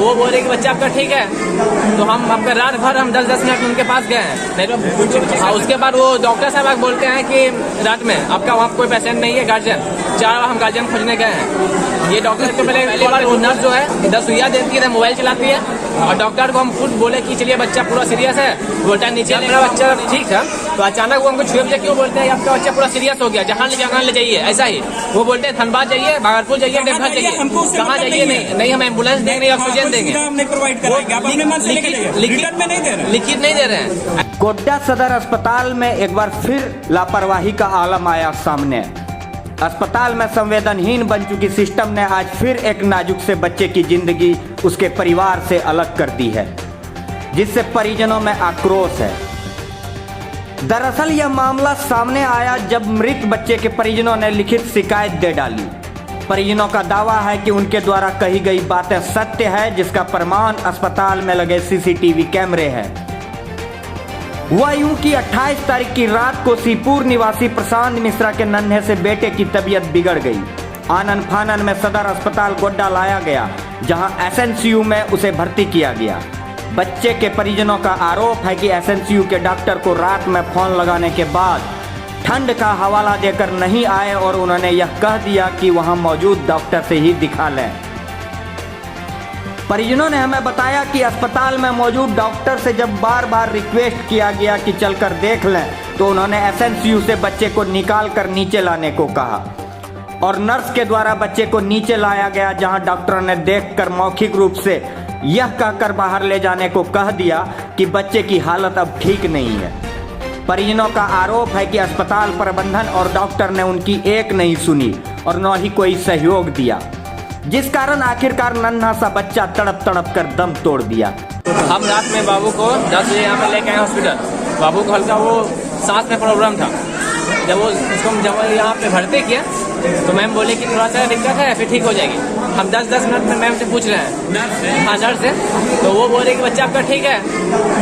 वो बोल रहे कि बच्चा आपका ठीक है, तो हम आपका रात भर हम 10-10 मिनट उनके पास गए हैं, नहीं तो हाँ, उसके बाद वो डॉक्टर साहब बोलते हैं कि रात में आपका वहाँ कोई पेशेंट नहीं है, गार्जियन 4 बार हम गार्जियन खोजने गए हैं। ये डॉक्टर के पहली बार वो नर्स जो है 10 सुइयां देती है, मोबाइल चलाती है, और डॉक्टर को हम खुद बोले कि चलिए बच्चा पूरा सीरियस है, बोलता नीचे मेरा बच्चा ठीक था, तो अचानक वो हमको छुए बजे क्यों बोलते हैं आपका बच्चा पूरा सीरियस हो गया, जहाँ ले जाइए, ऐसा ही वो बोलते हैं धनबाद जाइए, भागलपुर जाइए, देवघर जाइए, कहाँ जाइए, नहीं हम एम्बुलेंस देंगे, ऑक्सीजन देंगे, लिखित नहीं दे रहे हैं। गोड्डा सदर अस्पताल में एक बार फिर लापरवाही का आलम आया सामने। अस्पताल में संवेदनहीन बन चुकी सिस्टम ने आज फिर एक नाजुक से बच्चे की जिंदगी उसके परिवार से अलग कर दी है, जिससे परिजनों में आक्रोश है। दरअसल यह मामला सामने आया जब मृत बच्चे के परिजनों ने लिखित शिकायत दे डाली। परिजनों का दावा है कि उनके द्वारा कही गई बातें सत्य है, जिसका प्रमाण अस्पताल में लगे सीसीटीवी कैमरे हैं। हुआ यूं कि 28 तारीख की रात को सीपुर निवासी प्रशांत मिश्रा के नन्हे से बेटे की तबीयत बिगड़ गई। आनन फानन में सदर अस्पताल गोड्डा लाया गया, जहां एसएनसीयू में उसे भर्ती किया गया। बच्चे के परिजनों का आरोप है कि एसएनसीयू के डॉक्टर को रात में फोन लगाने के बाद ठंड का हवाला देकर नहीं आए और उन्होंने यह कह दिया कि वहां मौजूद डॉक्टर से ही दिखा लें। परिजनों ने हमें बताया कि अस्पताल में मौजूद डॉक्टर से जब बार बार रिक्वेस्ट किया गया कि चलकर देख लें, तो उन्होंने एसएनसीयू से बच्चे को निकाल कर नीचे लाने को कहा, और नर्स के द्वारा बच्चे को नीचे लाया गया, जहां डॉक्टर ने देखकर मौखिक रूप से यह कहकर बाहर ले जाने को कह दिया कि बच्चे की हालत अब ठीक नहीं है। परिजनों का आरोप है कि अस्पताल प्रबंधन और डॉक्टर ने उनकी एक नहीं सुनी और न ही कोई सहयोग दिया, जिस कारण आखिरकार नन्हा सा बच्चा तड़प तड़प कर दम तोड़ दिया। हम रात में बाबू को 10 बजे यहाँ पे लेके आए हॉस्पिटल। बाबू को हल्का वो सांस में प्रॉब्लम था। जब यहाँ पे भर्ती किया तो मैम बोले कि थोड़ा सा दिक्कत है, फिर ठीक हो जाएगी। हम 10-10 मिनट में मैम से पूछ रहे हैं, हाँ नर्स से, तो वो बोले कि बच्चा आपका ठीक है,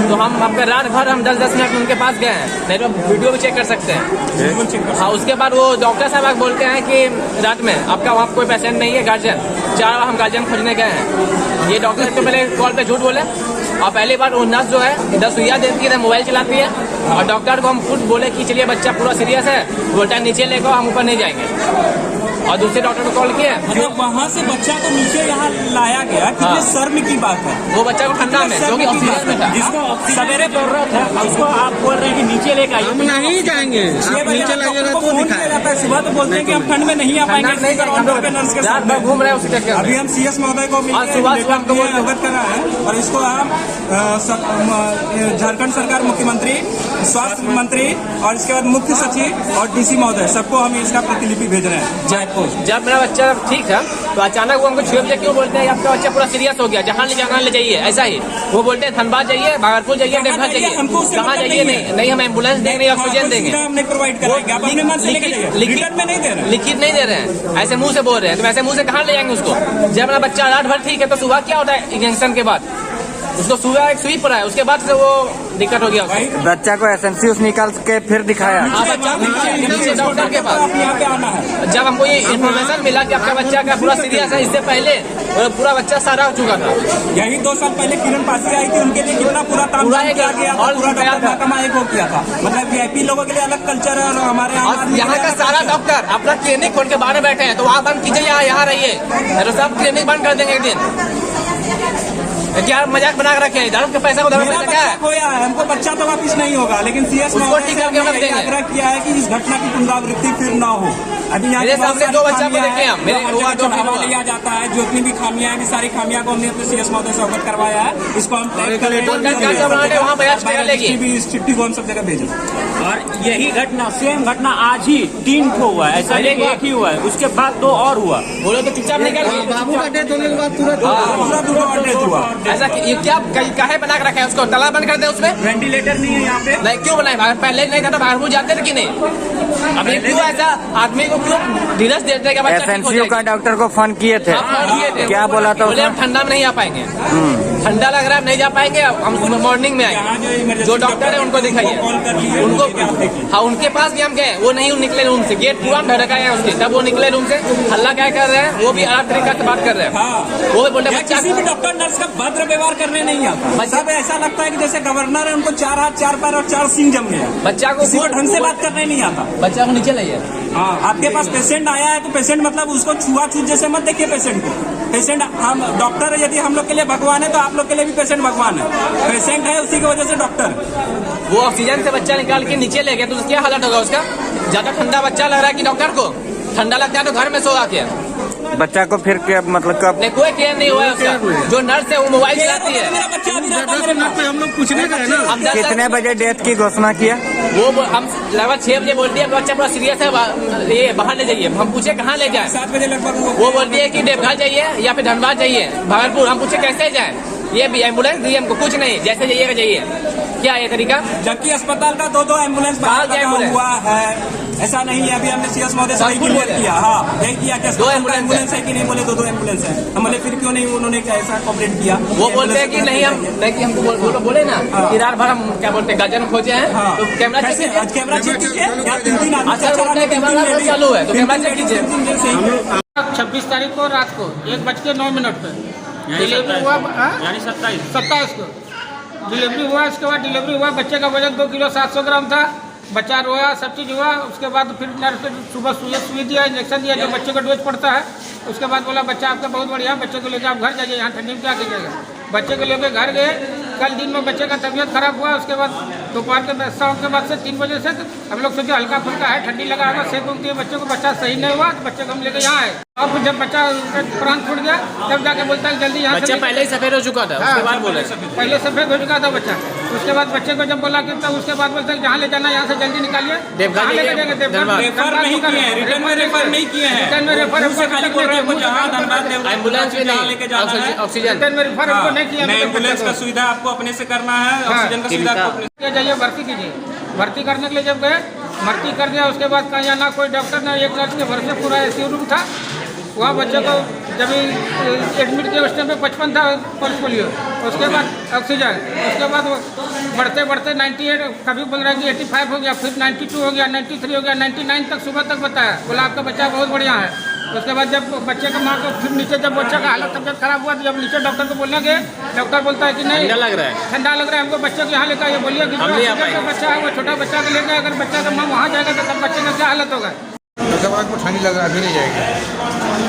तो हम आपका रात भर हम 10-10 मिनट उनके पास गए हैं, नहीं तो वीडियो भी चेक कर सकते हैं। हाँ, उसके बाद वो डॉक्टर साहब बोलते हैं कि रात में आपका वहाँ कोई पेशेंट नहीं है, गार्जियन 4 बार हम गार्जियन खोजने गए हैं। ये डॉक्टर के पहले कॉल पे झूठ बोले, और पहली बार वो नर्स जो है 10 सुइयां देती है, मोबाइल चलाती है, और डॉक्टर को हम खुद बोले कि चलिए बच्चा पूरा सीरियस है, बोलता नीचे लेकर हम ऊपर नहीं जाएंगे। और दूसरे डॉक्टर को कॉल किया, मतलब वहाँ से बच्चा को नीचे यहाँ लाया गया, कितने शर्म की बात है। वो बच्चा को ठंडा में जो कि ऑक्सीजन में था, जिसको सवेरे जरूरत है, उसको आप बोल रहे हैं कि नीचे लेकर आइए। हम नहीं जाएंगे, नीचे लगेगा तो दिखाएगा। सुबह तो बोलते हैं कि हम ठंड में नहीं आ पाएंगे, नर्स के साथ घूम रहे हैं। अभी हम सीएस महोदय को अवगत करा है, और इसको हम झारखंड सरकार, मुख्यमंत्री, स्वास्थ्य मंत्री और इसके बाद मुख्य सचिव और डीसी महोदय सबको हम इसका प्रतिलिपि भेज रहे हैं जयपुर। जब मेरा बच्चा ठीक था, तो अचानक वो हमको छुए बजे क्यों बोलते हैं आपका बच्चा पूरा सीरियस हो गया, जहाँ ले जाइए, ऐसा ही वो बोलते हैं धनबाद जाइए, भागलपुर जाइए, देवघर जाइए, कहाँ जाइए, नहीं हम एम्बुलेंस देंगे, ऑक्सीजन देंगे, लिखित नहीं दे रहे हैं, ऐसे मुंह से बोल रहे हैं। तो ऐसे मुंह से कहाँ ले जाएंगे उसको? जब मेरा बच्चा रात भर ठीक है, तो सुबह क्या होता है, इंजेक्शन के बाद उसको सुबह एक सुई पड़ा है, उसके बाद से वो दिक्कत हो गया। बच्चा को एसएनसीयू निकाल के फिर दिखाया। नीचे डॉक्टर के पास जब हमको ये इन्फॉर्मेशन मिला कि आपका बच्चा का पूरा सीरियस है, इससे पहले पूरा बच्चा सारा हो चुका था। यही 2 साल पहले किरण पासी आई थी, उनके लिए कितना पूरा किया गया और पूरा किया था। मतलब वीआईपी लोगों के लिए अलग कल्चर है, और हमारे यहाँ का सारा डॉक्टर अपना क्लिनिक खोल के बाहर बैठे हैं, तो वहाँ बंद कीजिए, यहाँ रहिए, तो सब क्लिनिक बंद कर देंगे एक दिन। क्या मजाक बना कर रखे हैं? धर्म के पैसा को धर्म पैसा क्या है? खोया है, हमको बच्चा तो वापिस नहीं होगा, लेकिन सीएस महोदय ने आग्रह किया है कि इस घटना की पुनरावृत्ति फिर न हो। अभी यहाँ मेरे सामने 2 बच्चा को देखे हम, मेरे जो हवा लिया जाता है, जितनी भी खामियां हैं, सारी खामियां को हमने अपने सीएस महोदय से अवगत करवाया है। इसको हम चिट्ठी को हम सब जगह भेजें। और यही घटना, सेम घटना आज ही 3 को हुआ है, ऐसा नहीं एक ही हुआ है, उसके बाद 2 और हुआ। बोलो तो चुपचाप निकल। बाबू का डेथ होने के बाद तुरंत पूरा डेथ हुआ। ऐसा ये क्या काहे बना के रखा है उसको, ताला बंद कर दे उसमें। वेंटिलेटर नहीं है यहाँ पे। नहीं क्यों बनाए, पहले नहीं था तो बाहर जाते थे कि नहीं। अभी क्यों ऐसा आदमी को क्यों धीरज देते हैं? एसएनसीयू का डॉक्टर को फोन किए थे, क्या बोला था? बोले हम ठंडा में नहीं आ पाएंगे, ठंडा लग रहा है नहीं जा पाएंगे, हम मॉर्निंग में आएंगे। जो डॉक्टर है उनको दिखाइए, उनको हाँ उनके पास भी हम गए, वो नहीं निकले रूम से, गेट पूरा ढका है उसके, तब वो निकले रूम से। हल्ला क्या कर रहे हैं, वो भी अलग तरीका से बात कर रहे हैं। वो भी बोलते हैं किसी भी डॉक्टर नर्स का भद्र व्यवहार करने नहीं आता। सब ऐसा लगता है कि जैसे गवर्नर है, उनको 4 हाथ 4 पैर और 4 सिंग जम गया। बच्चा को किसी को ढंग से बात करने नहीं आता। बच्चा को नीचे लाइए। हाँ, आपके पास पेशेंट आया है तो पेशेंट मतलब उसको छुआछूत जैसे मत देखिए पेशेंट को। पेशेंट हम डॉक्टर है, यदि हम लोग के लिए भगवान है तो आप लोग के लिए भी पेशेंट भगवान है। पेशेंट है उसी की वजह से डॉक्टर। वो ऑक्सीजन से बच्चा निकाल के नीचे ले गया तो क्या हालत होगा उसका? ज्यादा ठंडा बच्चा लग रहा है कि डॉक्टर को ठंडा लगता है तो घर में सो आके बच्चा को फिर क्या मतलब कब? नहीं कोई केयर नहीं हुआ है उसका। जो नर्स है वो मोबाइल चलाती है। मेरा बच्चा अभी रहता है मेरे पास। हम लोग पूछने गए ना, हम कितने बजे डेथ की घोषणा किया? वो हम लगभग 6 बजे बोलती है बच्चा पूरा सीरियस है, ये बाहर ले जाइए। हम पूछे कहाँ ले जाए, 7 बजे लगभग वो बोलती है कि देवघर जाइए या फिर धनबाद जाइए, भागलपुर। हम पूछे कैसे जाए, ये भी एम्बुलेंस दी हमको, कुछ नहीं, जैसे जाइएगा जाइए। क्या ये तरीका? जबकि अस्पताल का 2 एम्बुलेंस बाहर लगा हुआ है। ऐसा नहीं है, अभी हमने सीएस महोदय से क्लियर किया। हाँ, देख किया कि 2 एम्बुलेंस है कि नहीं, बोले 2 एम्बुलेंस है। हम बोले फिर क्यों नहीं उन्होंने ऐसा कॉपरेट किया? वो बोलते हैं कि नहीं हम नहीं कि हमको बोले ना कि रात भर हम क्या बोलते हैं गाजर खोजे हैं, तो कैमरा चेक आज कैमरा चेक कीजिए। 3 कैमरा चालू है तो कैमरा चेक कीजिए। 26 तारीख को रात को 1:09 पे डिलीवरी हुआ, यानी 27 को डिलीवरी हुआ। उसके बाद डिलीवरी हुआ, बच्चे का वजन 2 किलो 700 ग्राम था। बच्चा रोया, सब चीज़ हुआ। उसके बाद फिर नर्स सुबह सुई दिया, इंजेक्शन दिया जो बच्चे का डोज पड़ता है। उसके बाद बोला बच्चा आपका बहुत बढ़िया, बच्चे को लेकर आप घर जाइए, यहाँ ठंडी में क्या कीजिएगा। बच्चे को लेकर घर गए। कल दिन में बच्चे का तबीयत खराब हुआ। उसके बाद दोपहर के शाम के बाद से 3 बजे से हम लोग सोचे हल्का फुल्का है, ठंडी लगा होगा, सेक उगती है बच्चे को। बच्चा सही नहीं हुआ तो बच्चे को हम लेकर यहाँ आए। अब जब बच्चा प्राण छूट गया तब जाके बोलता है जल्दी यहाँ। बच्चा पहले ही सफेद हो चुका था, उसके बाद बोले पहले सफेद हो चुका था बच्चा। उसके बाद बच्चे को जब बोला कि तब उसके बाद बोलते हैं जहाँ ले जाना यहाँ से जल्दी निकालिए। देवघर रेफर नहीं किए हैं, रिटर्न में रेफर नहीं किए हैं। रिटर्न में रेफर खाली बोल रहे हैं जहाँ धनबाद एम्बुलेंस भी नहीं लेके जाना है, ऑक्सीजन रिटर्न में रेफर हमको नहीं किया। एम्बुलेंस का सुविधा आपको अपने से करना है, ऑक्सीजन का सुविधा आपको अपने जाइए भर्ती कीजिए। भर्ती करने के लिए जब गए भर्ती कर दिया। उसके बाद कहीं ना कोई डॉक्टर ना, एक नर्स के भरोसे पूरा ICU रूम था। वहाँ बच्चे को जब एडमिट किया उस टाइम पे 55 था पल्स पोलियो। उसके बाद ऑक्सीजन, उसके बाद बढ़ते बढ़ते 98, कभी बोल रहा है कि 85 हो गया, फिर 92 हो गया, 93 हो गया, 99 तक सुबह तक बताया। बोला आपका बच्चा बहुत बढ़िया है। उसके बाद जब बच्चे का माँ को फिर नीचे जब बच्चा का हालत तबियत खराब हुआ तो जब नीचे डॉक्टर को बोलने गए, डॉक्टर बोलता है कि नहीं ठंडा लग रहा है, ठंडा लग रहा है हमको, बच्चे को यहाँ लेकर ये बोलिए कि जो बच्चा है वो छोटा बच्चा को लेकर, अगर बच्चा का माँ वहाँ जाएगा तो तब बच्चे का क्या हालत होगा। आपको ठंडी लग रहा है, अभी नहीं जाएगी।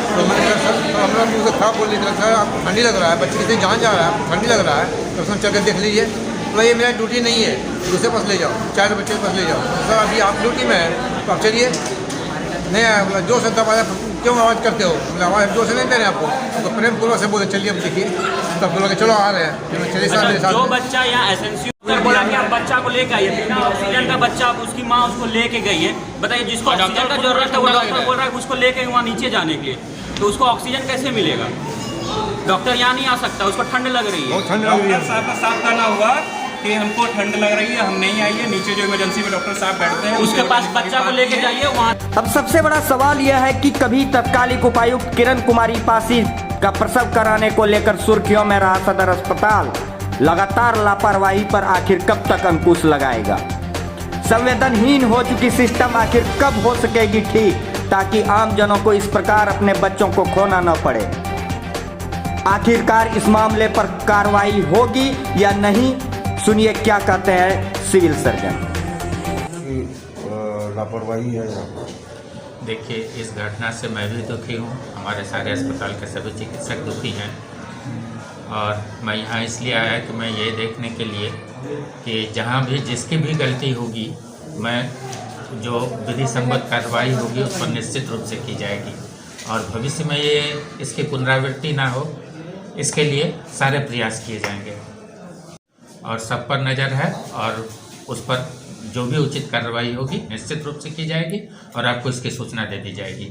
तो मैंने कहा सर, तो हम लोग मुझे खराब बोल रही थी, सर आपको ठंडी लग रहा है, बच्चे किसी जान जा रहा है, आपको ठंडी लग रहा है तो उसमें चल कर देख लीजिए। तो ये मेरा ड्यूटी नहीं है, दूसरे पास ले जाओ, 4 बच्चे के पास ले जाओ। सर अभी आप ड्यूटी में है तो आप चलिए। नहीं बोला जो से दबाया क्यों आवाज़ करते हो, बोले आवाज़ जो से नहीं दे रहे आपको, तो प्रेम पूर्वक से बोले चलिए अब देखिए। तब बोला कि चलो आ रहे हैं, चलिए सर मेरे साथ। जो बच्चा यहाँ एसएनसीयू बोला कि आप बच्चा को लेके आइए, बिना ऑक्सीजन का बच्चा, उसकी माँ उसको लेके गई है। बताइए जिसको ऑक्सीजन का जरूरत है वो डॉक्टर बोल रहा है उसको लेके वहाँ नीचे जाने के लिए, तो उसको ऑक्सीजन कैसे मिलेगा? डॉक्टर यहाँ नहीं आ सकता, उसको ठंड लग रही है। डॉक्टर साहब का साफ कहना हुआ कि हमको ठंड लग रही है, हम नहीं आइए। नीचे जो इमरजेंसी में डॉक्टर साहब बैठते हैं उसके पास बच्चा को लेके जाइए वहाँ। अब सबसे बड़ा सवाल यह है कि कभी तत्कालिक उपायुक्त किरण कुमारी पासी का प्रसव कराने को लेकर सुर्खियों में रहा सदर अस्पताल लगातार लापरवाही पर आखिर कब तक अंकुश लगाएगा। संवेदनहीन हो चुकी सिस्टम आखिर कब हो सकेगी ठीक, ताकि आम जनों को इस प्रकार अपने बच्चों को खोना न पड़े। आखिरकार इस मामले पर कार्रवाई होगी या नहीं, सुनिए क्या कहते हैं सिविल सर्जन। लापरवाही है यहाँ पर। देखिए, इस घटना से मैं भी दुखी हूँ, हमारे सारे अस्पताल के सभी चिकित्सक दुखी हैं। और मैं यहाँ इसलिए आया कि मैं ये देखने के लिए कि जहाँ भी जिसकी भी गलती होगी, मैं जो विधि सम्मत कार्रवाई होगी उस पर निश्चित रूप से की जाएगी और भविष्य में ये इसकी पुनरावृत्ति ना हो, इसके लिए सारे प्रयास किए जाएंगे और सब पर नज़र है और उस पर जो भी उचित कार्रवाई होगी निश्चित रूप से की जाएगी और आपको इसकी सूचना दे दी जाएगी।